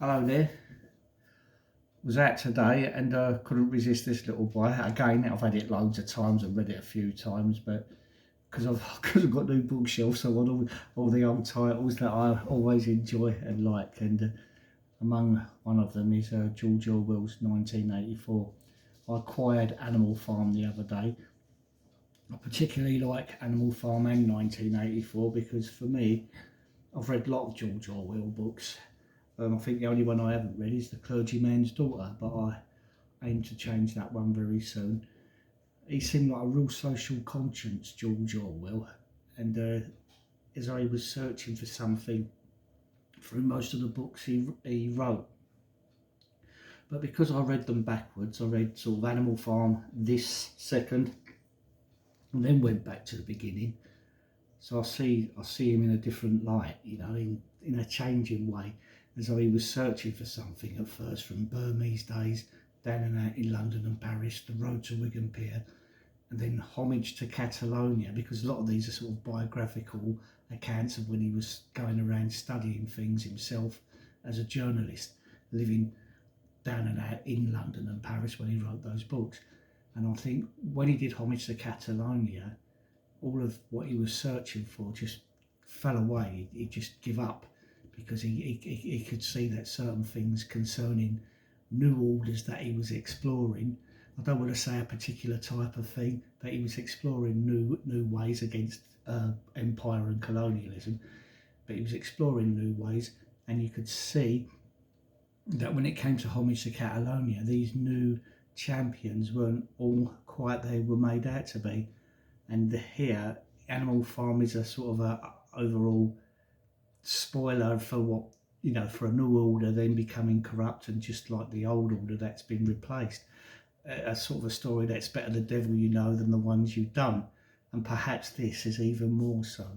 Hello there. Was out today and couldn't resist this little boy. Again, I've had it loads of times and read it a few times, but because I've got new bookshelves, so I want all the old titles that I always enjoy and like. And among one of them is George Orwell's 1984. I acquired Animal Farm the other day. I particularly like Animal Farm and 1984 because for me, I've read a lot of George Orwell books. I think the only one I haven't read is The Clergyman's Daughter, but I aim to change that one very soon. He seemed like a real social conscience, George Orwell, and as I was searching for something through most of the books he wrote, but because I read them backwards, I read sort of Animal Farm this second, and then went back to the beginning. So I see him in a different light, in a changing way, as though he was searching for something at first from Burmese days, down and out in London and Paris, the road to Wigan Pier, and then homage to Catalonia, because a lot of these are sort of biographical accounts of when he was going around studying things himself as a journalist, living down and out in London and Paris when he wrote those books. And I think when he did homage to Catalonia, all of what he was searching for just fell away. He'd just give up because he could see that certain things concerning new orders that he was exploring, I don't want to say a particular type of thing, but he was exploring new ways against empire and colonialism, but he was exploring new ways, and you could see that when it came to homage to Catalonia, these new champions weren't all quite they were made out to be. And here, Animal Farm is a sort of a overall spoiler for what, for a new order then becoming corrupt and just like the old order that's been replaced. A sort of a story that's better the devil you know than the ones you don't. And perhaps this is even more so,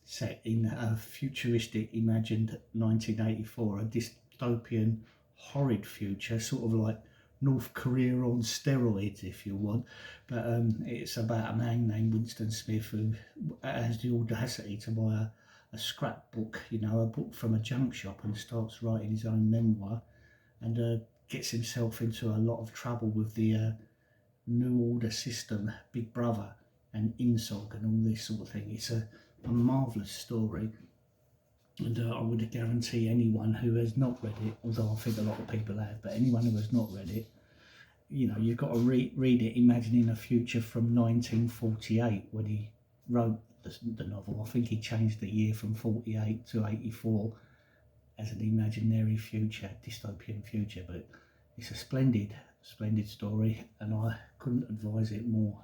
set in a futuristic imagined 1984, a dystopian horrid future, sort of like North Korea on steroids, if you want. But it's about a man named Winston Smith who has the audacity to buy a scrapbook, a book from a junk shop, and starts writing his own memoir, and gets himself into a lot of trouble with the New Order system, Big Brother, and INSOG, and all this sort of thing. It's a marvellous story. And I would guarantee anyone who has not read it, although I think a lot of people have, but anyone who has not read it, you've got to read it imagining a future from 1948 when he wrote the novel. I think he changed the year from 48 to 84 as an imaginary future, dystopian future, but it's a splendid story, and I couldn't advise it more.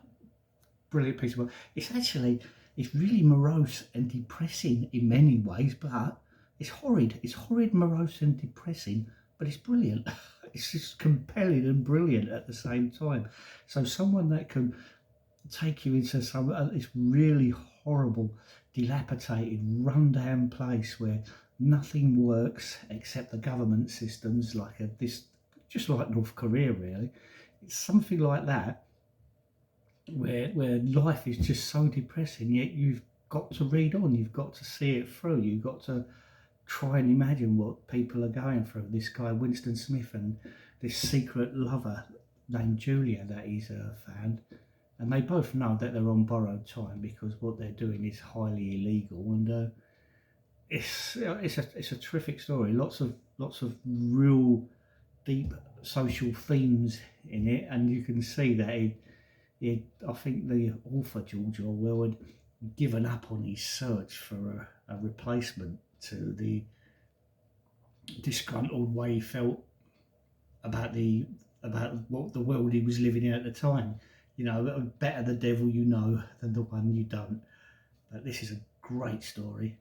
Brilliant piece of work. It's really morose and depressing in many ways, but it's horrid. It's horrid, morose and depressing, but it's brilliant. It's just compelling and brilliant at the same time. So someone that can take you into this really horrible, dilapidated, rundown place where nothing works except the government systems, just like North Korea, really. It's something like that, where life is just so depressing, yet you've got to read on, you've got to see it through, you've got to try and imagine what people are going through. This guy Winston Smith and this secret lover named Julia that he's found, and they both know that they're on borrowed time because what they're doing is highly illegal. And it's a terrific story. Lots of real deep social themes in it, and you can see that I think the author George Orwell had given up on his search for a replacement to the disgruntled way he felt about what the world he was living in at the time. Better the devil you know than the one you don't. But this is a great story.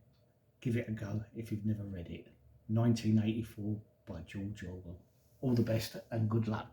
Give it a go if you've never read it. 1984 by George Orwell. All the best and good luck.